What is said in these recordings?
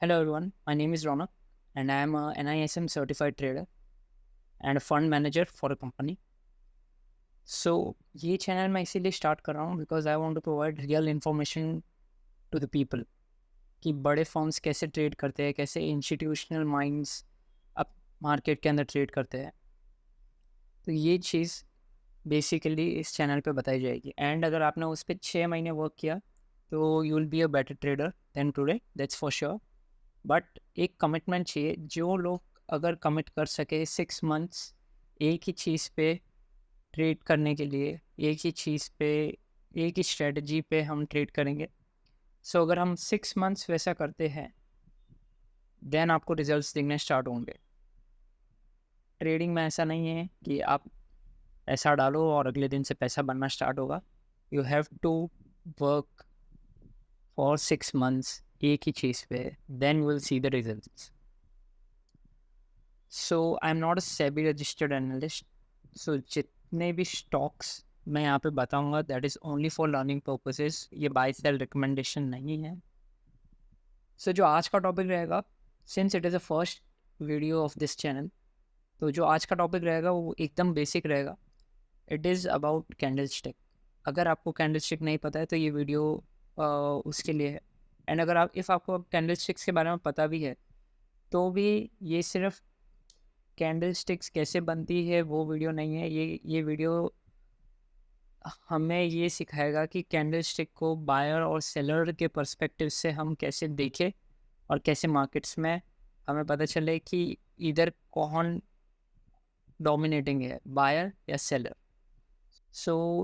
Hello everyone, my name is Ronak and I am a NISM certified trader and a fund manager for a company. ये channel मैं इसीलिए start कर रहा हूँ because I want to provide real information to the people कि बड़े firms कैसे trade करते हैं, कैसे इंस्टीट्यूशनल माइंड्स अब मार्केट के अंदर ट्रेड करते हैं। तो ये चीज़ बेसिकली इस चैनल पे बताई जाएगी एंड अगर आपने उस पर 6 महीने वर्क किया तो you will be a better trader than today, that's for sure. But एक कमिटमेंट चाहिए। जो लोग अगर कमिट कर सके 6 मंथ्स एक ही चीज़ पे ट्रेड करने के लिए, एक ही चीज़ पे, एक ही स्ट्रेटजी पे हम ट्रेड करेंगे। अगर हम 6 मंथ्स वैसा करते हैं देन आपको रिजल्ट्स दिखने स्टार्ट होंगे। ट्रेडिंग में ऐसा नहीं है कि आप पैसा डालो और अगले दिन से पैसा बनना स्टार्ट होगा। You have to work for 6 months एक ही चीज़ पे, then you will see the results. I am not a SEBI registered analyst. जितने भी स्टॉक्स मैं यहाँ पे बताऊँगा that is only for learning purposes, ये बाय सेल रिकमेंडेशन नहीं है। जो आज का टॉपिक रहेगा, since it is a first video of this channel, तो जो आज का टॉपिक रहेगा वो एकदम बेसिक रहेगा। It is about candle stick. अगर आपको कैंडल स्टिक नहीं पता है तो ये वीडियो उसके लिए है। एंड अगर आपको कैंडल स्टिक्स के बारे में पता भी है तो भी ये सिर्फ कैंडल स्टिक्स कैसे बनती है वो वीडियो नहीं है। ये वीडियो हमें ये सिखाएगा कि कैंडल स्टिक को बायर और सेलर के पर्सपेक्टिव से हम कैसे देखें और कैसे मार्केट्स में हमें पता चले कि इधर कौन डोमिनेटिंग है, बायर या सेलर।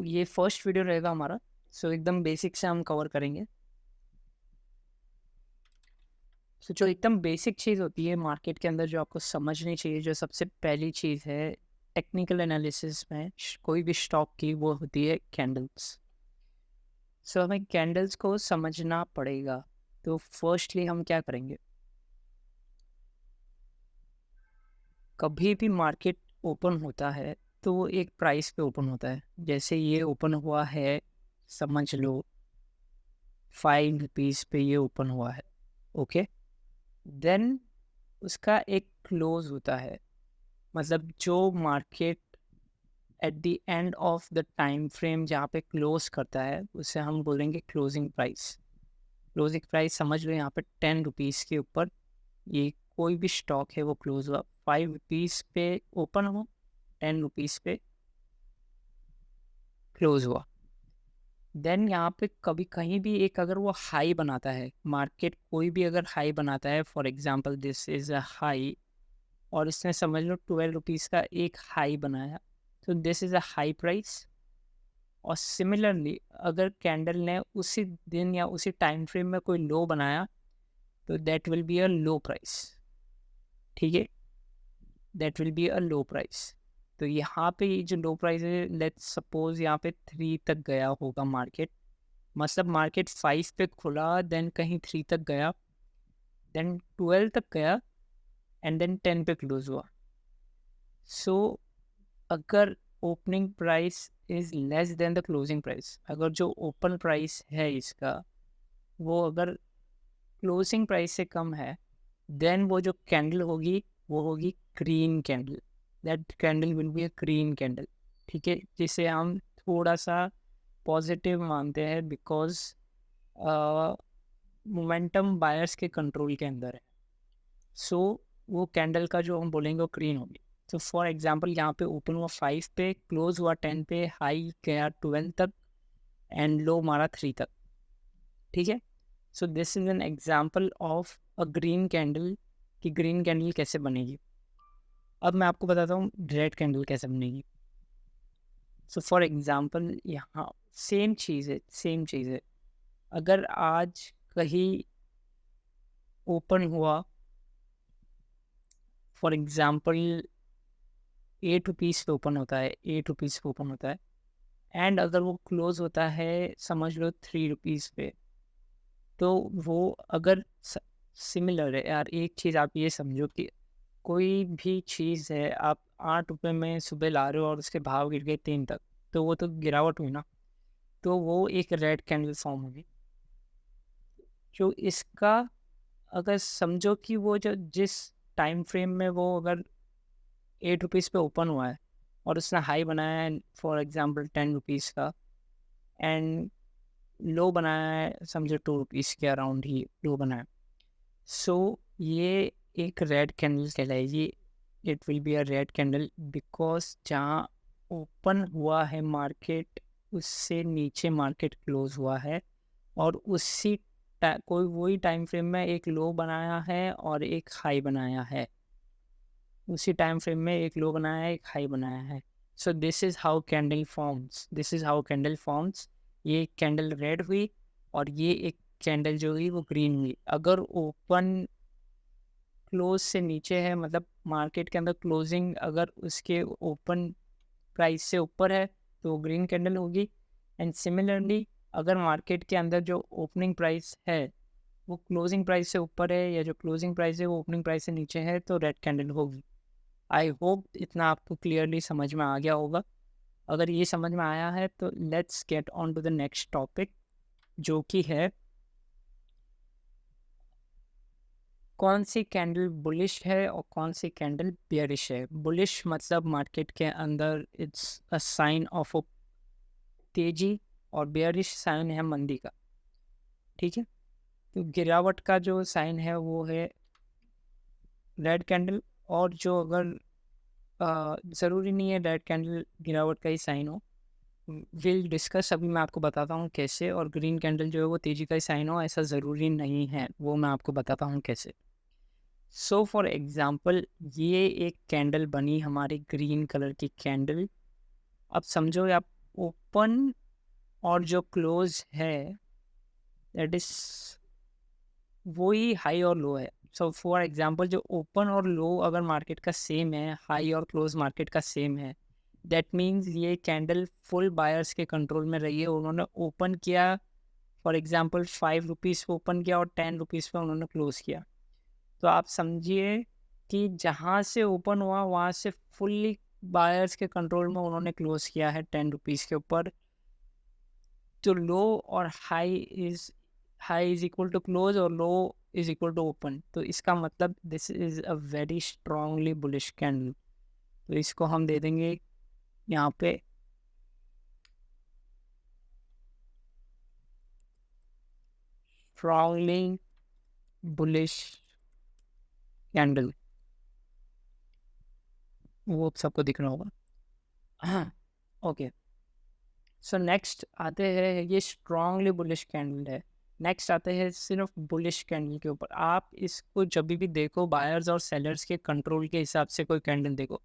ये फर्स्ट वीडियो रहेगा हमारा। एकदम बेसिक से हम कवर करेंगे। जो एकदम बेसिक चीज़ होती है मार्केट के अंदर जो आपको समझनी चाहिए, जो सबसे पहली चीज़ है टेक्निकल एनालिसिस में कोई भी स्टॉक की, वो होती है कैंडल्स। हमें कैंडल्स को समझना पड़ेगा। तो फर्स्टली हम क्या करेंगे, कभी भी मार्केट ओपन होता है तो वो एक प्राइस पे ओपन होता है। जैसे ये ओपन हुआ है, समझ लो 5 रुपीज़ पे ये ओपन हुआ है, ओके। देन उसका एक क्लोज होता है, मतलब जो market at the end of the time frame जहाँ पे क्लोज करता है उसे हम बोलेंगे क्लोजिंग प्राइस। क्लोजिंग प्राइस समझ लो यहाँ पे 10 रुपीज़ के ऊपर ये कोई भी स्टॉक है वो क्लोज हुआ। 5 रुपीज़ पे ओपन हुआ, 10 रुपीज़ पे क्लोज हुआ। देन यहाँ पे कभी कहीं भी एक अगर वो हाई बनाता है, मार्केट कोई भी अगर हाई बनाता है, for example this is a high, और इसने समझ लो 12 रुपीज़ का एक हाई बनाया, तो this is a high price. और सिमिलरली अगर कैंडल ने उसी दिन या उसी टाइम फ्रेम में कोई लो बनाया तो that will be a low price. ठीक है, that will be a low price. तो यहाँ पे ये जो लो प्राइस है, लेट्स सपोज यहाँ पे 3 तक गया होगा मार्केट, मतलब मार्केट 5 पे खुला, देन कहीं 3 तक गया, देन 12 तक गया एंड देन 10 पे क्लोज हुआ। अगर opening price is less than the closing price, अगर जो ओपन प्राइस है इसका वो अगर क्लोजिंग प्राइस से कम है, देन वो जो कैंडल होगी वो होगी green candle. That candle will be a green candle. ठीक है, जिसे हम थोड़ा सा पॉजिटिव मानते हैं बिकॉज मोमेंटम बायर्स के कंट्रोल के अंदर है। वो कैंडल का जो हम बोलेंगे वो ग्रीन होगी। फॉर एग्जांपल यहाँ पे ओपन हुआ 5 पे, क्लोज हुआ 10 पे, हाई गया 12 तक एंड लो मारा 3 तक। ठीक है, this is an example of a green candle कि ग्रीन कैंडल कैसे बनेगी। अब मैं आपको बताता हूँ रेड कैंडल कैसे बनेगी। फॉर एग्जांपल यहाँ सेम चीज़ है। अगर आज कहीं ओपन हुआ फॉर एग्जांपल 8 रुपीज़ पे ओपन होता है, 8 रुपीज़ पे ओपन होता है एंड अगर वो क्लोज होता है समझ लो 3 रुपीज़ पे, तो वो अगर सिमिलर है यार, एक चीज़ आप ये समझो कि कोई भी चीज़ है, आप 8 रुपये में सुबह ला रहे हो और उसके भाव गिर गए 3 तक, तो वो तो गिरावट हुई ना, तो वो एक रेड कैंडल फॉर्म होगी। जो इसका अगर समझो कि वो जो जिस टाइम फ्रेम में वो अगर 8 रुपीज़ पे ओपन हुआ है और उसने हाई बनाया है फॉर एग्जांपल 10 रुपीज़ का, एंड लो बनाया है समझो 2 रुपीज़ के अराउंड ही लो बनाया, सो ये एक रेड कैंडल कहलाएगी। It will be a red candle because जहाँ ओपन हुआ है मार्केट उससे नीचे मार्केट क्लोज हुआ है, और उसी कोई वही टाइम फ्रेम में एक लो बनाया है और एक हाई बनाया है, उसी टाइम फ्रेम में एक लो बनाया है एक हाई बनाया है। So this is how candle forms, this is how candle forms. ये कैंडल रेड हुई और ये एक कैंडल जो हुई वो ग्रीन हुई। अगर ओपन क्लोज से नीचे है, मतलब मार्केट के अंदर क्लोजिंग अगर उसके ओपन प्राइस से ऊपर है तो ग्रीन कैंडल होगी, एंड सिमिलरली अगर मार्केट के अंदर जो ओपनिंग प्राइस है वो क्लोजिंग प्राइस से ऊपर है या जो क्लोजिंग प्राइस है वो ओपनिंग प्राइस से नीचे है तो रेड कैंडल होगी। आई होप इतना आपको क्लियरली समझ में आ गया होगा। अगर ये समझ में आया है तो let's get on to the next topic, जो कि है कौन सी कैंडल बुलिश है और कौन सी कैंडल बेयरिश है। बुलिश मतलब मार्केट के अंदर it's a sign of a तेजी, और बेयरिश साइन है मंदी का। ठीक है, तो गिरावट का जो साइन है वो है रेड कैंडल, और जो अगर ज़रूरी नहीं है रेड कैंडल गिरावट का ही साइन हो, विल डिस्कस, अभी मैं आपको बताता हूँ कैसे। और ग्रीन कैंडल जो है वो तेजी का ही साइन हो ऐसा ज़रूरी नहीं है, वो मैं आपको बताता हूँ कैसे। सो फॉर एग्ज़ाम्पल ये एक कैंडल बनी हमारी ग्रीन कलर की कैंडल। अब समझो आप ओपन और जो क्लोज है दैट इज वही हाई और लो है। सो फॉर एग्जांपल जो ओपन और लो अगर मार्केट का सेम है, हाई और क्लोज मार्केट का सेम है, दैट मीन्स ये कैंडल फुल बायर्स के कंट्रोल में रही है। उन्होंने ओपन किया फॉर एग्जांपल 5 रुपीज़ पे ओपन किया और 10 रुपीज़ पे उन्होंने क्लोज किया। तो आप समझिए कि जहाँ से ओपन हुआ वहाँ से फुल्ली बायर्स के कंट्रोल में उन्होंने क्लोज किया है 10 रुपीज़ के ऊपर। तो लो और high is equal to close और low is equal to open, तो इसका मतलब this is a very strongly bullish candle. तो इसको हम दे देंगे यहाँ पे स्ट्रांगली बुलिश कैंडल, वो सबको दिख रहा होगा। हाँ, ओके। सो नेक्स्ट आते हैं, ये स्ट्रांगली बुलिश कैंडल है। नेक्स्ट आते हैं सिर्फ बुलिश कैंडल के ऊपर। आप इसको जब भी देखो बायर्स और सेलर्स के कंट्रोल के हिसाब से कोई कैंडल देखो,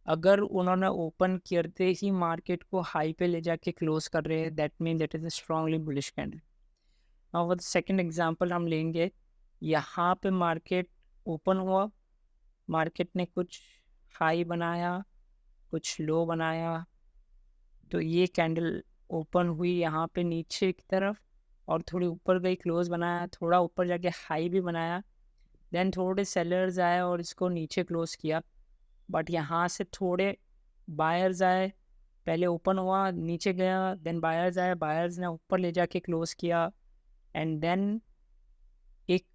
अगर उन्होंने ओपन करते ही मार्केट को हाई पे ले जाके क्लोज कर रहे हैं that mean that is a strongly bullish candle. और सेकंड एग्जांपल हम लेंगे, यहाँ पे मार्केट ओपन हुआ, मार्केट ने कुछ हाई बनाया कुछ लो बनाया, तो ये कैंडल ओपन हुई यहाँ पे नीचे की तरफ और थोड़ी ऊपर गई क्लोज बनाया, थोड़ा ऊपर जाके हाई भी बनाया, देन थोड़े सेलर्स आए और इसको नीचे क्लोज किया। बट यहाँ से थोड़े बायर्स आए, पहले ओपन हुआ नीचे गया, देन बायर्स आए, बायर्स ने ऊपर ले जाके क्लोज किया, एंड देन एक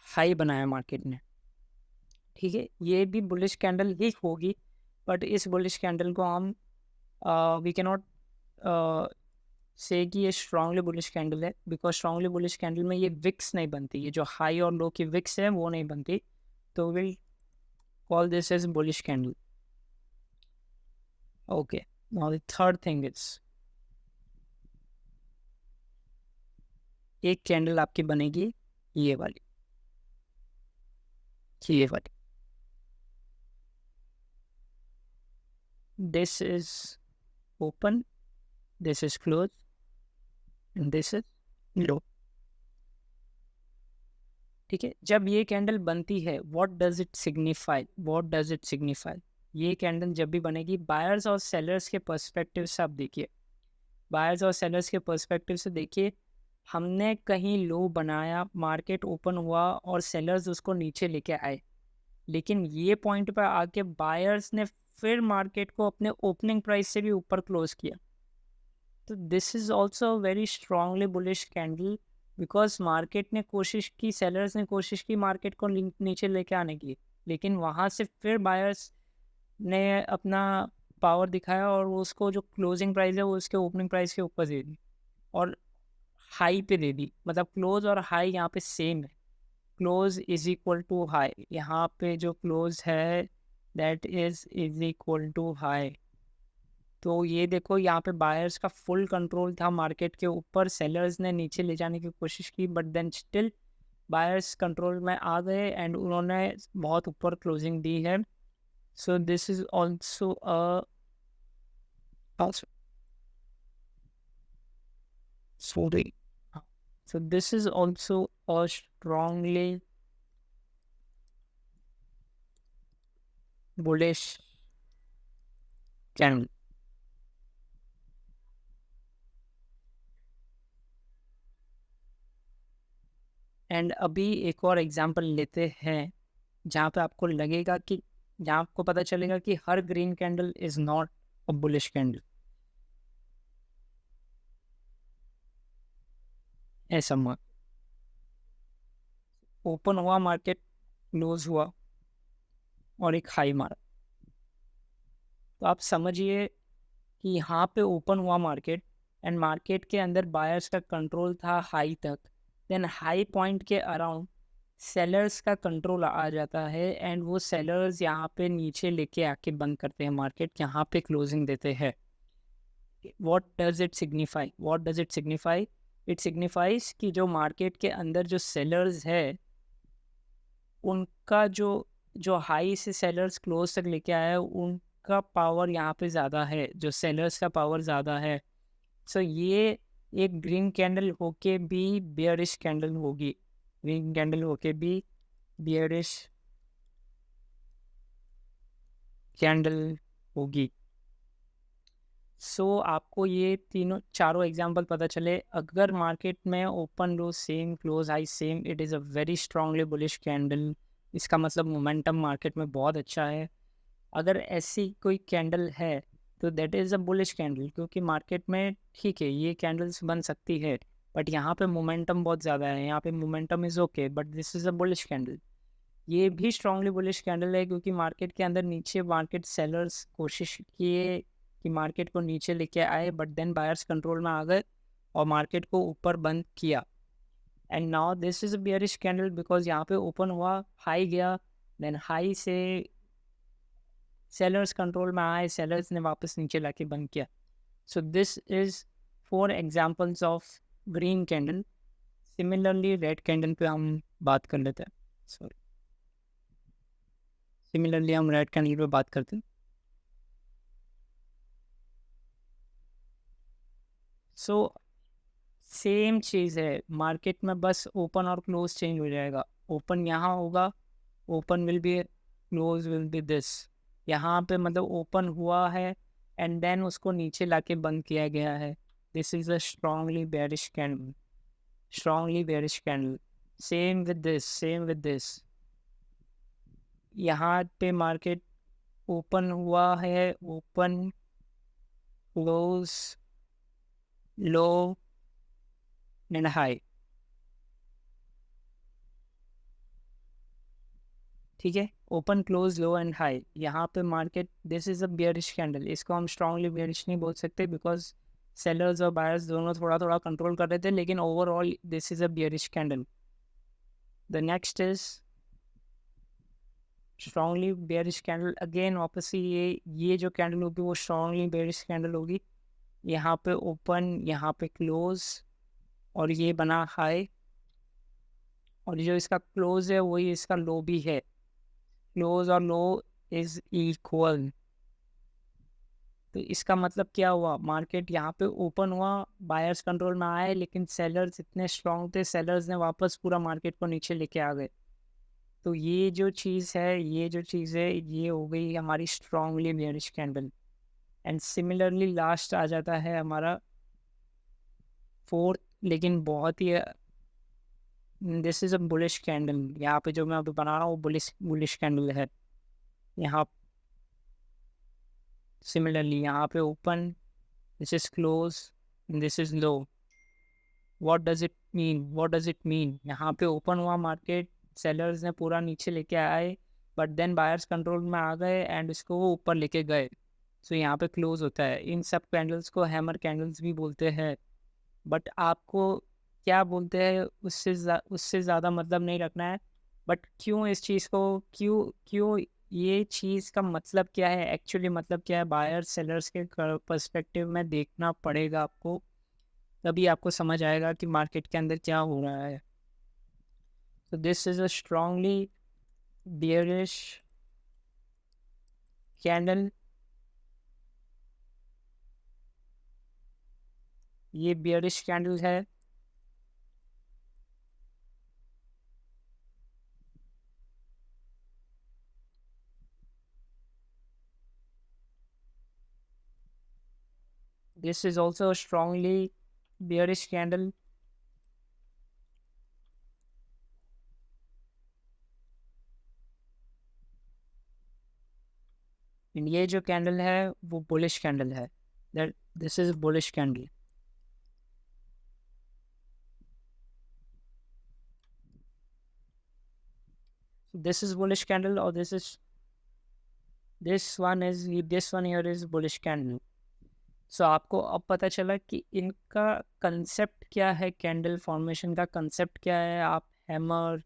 हाई बनाया मार्केट ने। ठीक है, ये भी बुलिश कैंडल ही होगी, बट इस बुलिश कैंडल को हम वी कैन नॉट से कि ये स्ट्रांगली बुलिश कैंडल है, बिकॉज स्ट्रांगली बुलिश कैंडल में ये विक्स नहीं बनती, ये जो हाई और लो की विक्स है वो नहीं बनती, तो will call this as bullish candle. Okay, now the third thing is, एक कैंडल आपकी बनेगी ये वाली, ये वाली, this is open, this is close and this is low. ठीक है, जब ये कैंडल बनती है what does it signify, what does it signify, ये कैंडल जब भी बनेगी बायर्स और सेलर्स के पर्सपेक्टिव से आप देखिए, बायर्स और सेलर्स के पर्सपेक्टिव से देखिए, हमने कहीं लो बनाया, मार्केट ओपन हुआ और सेलर्स उसको नीचे लेके आए, लेकिन ये पॉइंट पर आके बायर्स ने फिर मार्केट को अपने ओपनिंग प्राइस से भी ऊपर क्लोज किया। तो this is also very strongly bullish candle because market ने कोशिश की, सेलर्स ने कोशिश की मार्केट को नीचे लेके आने की, लेकिन वहाँ से फिर बायर्स ने अपना पावर दिखाया और वो उसको जो क्लोजिंग प्राइस है वो उसके ओपनिंग प्राइस के ऊपर दे दी और हाई पे दे दी। मतलब क्लोज और हाई यहाँ पे सेम है, close is equal to high. यहाँ पे जो क्लोज है that is equal to high. तो ये देखो यहाँ पे बायर्स का फुल कंट्रोल था मार्केट के ऊपर, सेलर्स ने नीचे ले जाने की कोशिश की but then still buyers control में आ गए एंड उन्होंने बहुत ऊपर क्लोजिंग दी है। So this is also sorry so this is also a strongly bullish candle। And अभी एक और एग्जांपल लेते हैं जहाँ पे आपको लगेगा कि, जहाँ आपको पता चलेगा कि हर green candle is not a bullish candle. ऐसा मत, ओपन हुआ मार्केट, क्लोज हुआ और एक हाई मारा, तो आप समझिए कि यहाँ पे ओपन हुआ मार्केट एंड मार्केट के अंदर बायर्स का कंट्रोल था हाई तक, देन हाई पॉइंट के अराउंड सेलर्स का कंट्रोल आ जाता है एंड वो सेलर्स यहाँ पे नीचे लेके आके बंद करते हैं मार्केट, यहाँ पे क्लोजिंग देते हैं। What does it signify, what does it signify? It signifies कि जो मार्केट के अंदर जो सेलर्स है उनका जो जो हाई से सेलर्स क्लोज तक लेके आया है उनका पावर यहाँ पे ज़्यादा है, जो सेलर्स का पावर ज़्यादा है। सो ये एक ग्रीन कैंडल होके भी बेयरिश कैंडल होगी, ग्रीन कैंडल होके भी बेयरिश कैंडल होगी। आपको ये तीनों चारों एग्जांपल पता चले, अगर मार्केट में open low same, close high same, it is a very strongly bullish candle. इसका मतलब मोमेंटम मार्केट में बहुत अच्छा है। अगर ऐसी कोई कैंडल है तो that is a bullish candle, क्योंकि मार्केट में ठीक है ये कैंडल्स बन सकती है बट यहाँ पे मोमेंटम बहुत ज़्यादा है, यहाँ पे momentum is okay but this is a bullish candle. ये भी स्ट्रांगली बुलिश कैंडल है क्योंकि मार्केट के अंदर नीचे मार्केट सेलर्स कोशिश किए कि मार्केट को नीचे लेके आए बट देन बायर्स कंट्रोल में आ गए और मार्केट को ऊपर बंद किया। And now this is a bearish candle because यहाँ पे ओपन हुआ, हाई गया, देन हाई से सेलर्स कंट्रोल में आए, सेलर्स ने वापस नीचे लाके बंद किया। So this is 4 examples of green candle. Similarly red candle पे हम बात कर लेते हैं, सॉरी, सिमिलरली हम रेड कैंडल पे बात करते हैं। सो सेम चीज़ है मार्केट में, बस ओपन और क्लोज चेंज हो जाएगा। ओपन यहाँ होगा, open will be, close will be this. यहाँ पे मतलब ओपन हुआ है एंड देन उसको नीचे लाके बंद किया गया है। This is a strongly bearish candle, strongly bearish candle. Same with this, same with this. यहाँ पे मार्केट ओपन हुआ है, open, close, low and high, ठीक है, open close low and high. यहाँ पे market, this is a bearish candle, इसको हम स्ट्रांगली बियरिश नहीं बोल सकते बिकॉज सेलर्स और बायर्स दोनों थोड़ा थोड़ा कंट्रोल कर रहे थे, लेकिन overall this is a bearish candle. The next is strongly bearish candle. Again वापस से ये जो कैंडल होगी वो स्ट्रांगली बेयरिश कैंडल होगी। यहाँ पे ओपन, यहाँ पे क्लोज और ये बना हाई, और जो इसका क्लोज है वही इसका लो भी है। क्लोज और लो इज इक्वल। तो इसका मतलब क्या हुआ, मार्केट यहाँ पे ओपन हुआ, बायर्स कंट्रोल में आए, लेकिन सेलर्स इतने स्ट्रांग थे, सेलर्स ने वापस पूरा मार्केट को नीचे लेके आ गए। तो ये जो चीज़ है, ये जो चीज़ है, ये हो गई हमारी strongly bearish candle. And similarly last आ जाता है हमारा फोर्थ, लेकिन बहुत ही, this is a bullish candle. यहाँ पे जो मैं अभी बना रहा हूँ वो बुलिश बुलिश कैंडल है। यहाँ सिमिलरली यहाँ पे open, this is close, this is low. What does it mean? यहाँ पे ओपन हुआ मार्केट, सेलर्स ने पूरा नीचे लेके आए, बट देन बायर्स कंट्रोल में आ गए एंड इसको वो ऊपर लेके गए। सो यहाँ पे क्लोज होता है। इन सब कैंडल्स को हैमर कैंडल्स भी बोलते हैं, बट आपको क्या बोलते हैं उससे ज़्यादा मतलब नहीं रखना है। बट क्यों इस चीज़ को, क्यों क्यों ये चीज़ का मतलब क्या है, एक्चुअली मतलब क्या है, बायर सेलर्स के पर्सपेक्टिव में देखना पड़ेगा आपको, तभी आपको समझ आएगा कि मार्केट के अंदर क्या हो रहा है। तो this is a strongly bearish candle. ये बियरिश कैंडल है। This is also a strongly bearish candle. And ये जो कैंडल है वो बुलिश कैंडल है। That this is bullish candle. This is bullish candle or this one here is bullish candle. सो आपको अब पता चला कि इनका कंसेप्ट क्या है, कैंडल फॉर्मेशन का कंसेप्ट क्या है। आप हैमर,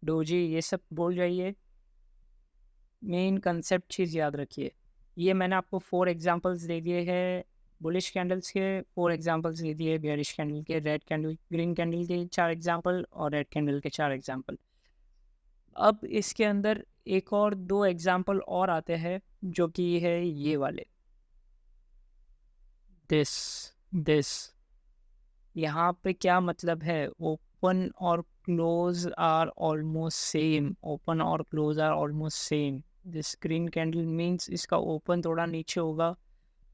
डोजी ये सब बोल जाइए, मेन कंसेप्ट चीज़ याद रखिए। ये मैंने आपको 4 एग्जांपल्स दे दिए हैं बुलिश कैंडल्स के, 4 एग्जांपल्स दे दिए बेयरिश कैंडल के, रेड कैंडल, ग्रीन कैंडल के 4 एग्जांपल और रेड कैंडल के 4 एग्जांपल। अब इसके अंदर एक और 2 एग्जांपल और आते हैं जो कि है ये वाले, दिस यहाँ पे क्या मतलब है, ओपन और close are almost same, open और close are almost same. This green candle means इसका ओपन थोड़ा नीचे होगा,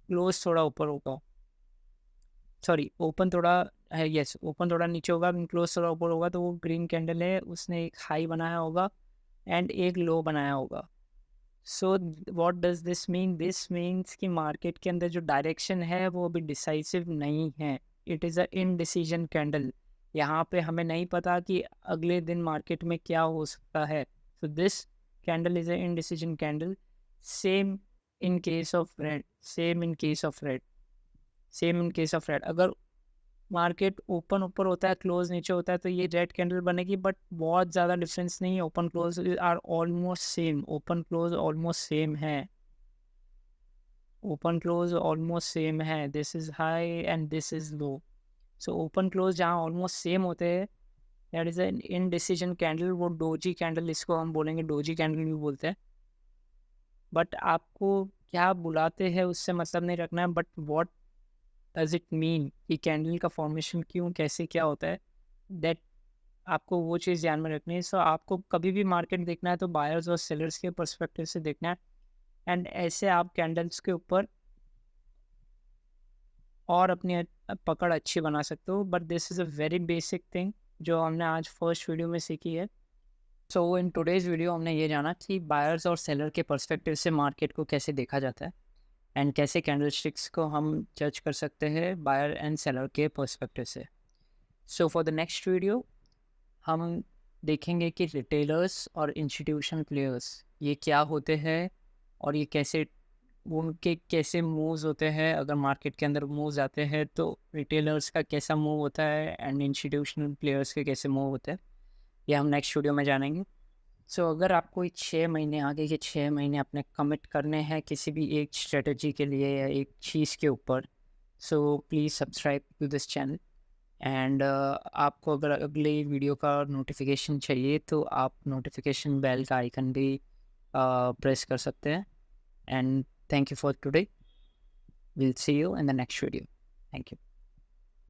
क्लोज थोड़ा ऊपर होगा। सॉरी, ओपन थोड़ा है, यस, ओपन थोड़ा नीचे होगा, क्लोज थोड़ा ऊपर होगा। तो वो ग्रीन कैंडल है, उसने एक हाई बनाया होगा एंड एक लो बनाया होगा। So what does this mean? This means कि मार्केट के अंदर जो डायरेक्शन है वो अभी डिसाइसिव नहीं है। It is a indecision candle. यहाँ पे हमें नहीं पता कि अगले दिन मार्केट में क्या हो सकता है। So this candle is a indecision candle. Same in case of red, same in case of red, same in case of red. अगर मार्केट ओपन ऊपर होता है, क्लोज नीचे होता है, तो ये रेड कैंडल बनेगी, बट बहुत ज़्यादा डिफरेंस नहीं है। Open close are almost same, open close almost same है, ओपन क्लोज ऑलमोस्ट सेम है। This is high and this is low. So open close जहाँ ऑलमोस्ट सेम होते हैं, that is an indecision candle. वो doji candle, इसको हम बोलेंगे, doji candle भी बोलते हैं। बट आपको क्या बुलाते हैं उससे मतलब नहीं रखना है, but what does it mean कि कैंडल का फॉर्मेशन क्यों, कैसे, क्या होता है, दैट आपको वो चीज़ ध्यान में रखनी है। सो आपको कभी भी मार्केट देखना है तो बायर्स और सेलर्स के पर्सपेक्टिव से देखना है, एंड ऐसे आप कैंडल्स के ऊपर और अपनी पकड़ अच्छी बना सकते हो। But this is a very basic thing जो हमने आज फर्स्ट वीडियो में सीखी है। सो इन टुडेज़ वीडियो हमने ये जाना कि बायर्स और सेलर के पर्सपेक्टिव से मार्केट को कैसे देखा जाता है, एंड कैसे कैंडलस्टिक्स को हम जज कर सकते हैं बायर एंड सेलर के पर्सपेक्टिव से। So for the next video हम देखेंगे कि रिटेलर्स और इंस्टीट्यूशनल प्लेयर्स ये क्या होते हैं, और ये कैसे, उनके कैसे मूव्स होते हैं। अगर मार्केट के अंदर मूव्स आते हैं तो रिटेलर्स का कैसा मूव होता है एंड इंस्टीट्यूशनल प्लेयर्स के कैसे मूव होते हैं, ये हम नेक्स्ट वीडियो में जानेंगे। सो अगर आपको 6 महीने, आगे के 6 महीने अपने कमिट करने हैं किसी भी एक स्ट्रेटजी के लिए या एक चीज़ के ऊपर, so please subscribe to this channel. And आपको अगर अगले वीडियो का नोटिफिकेशन चाहिए तो आप नोटिफिकेशन बेल का आइकन भी प्रेस कर सकते हैं। And thank you for today, will see you in the next video. Thank you.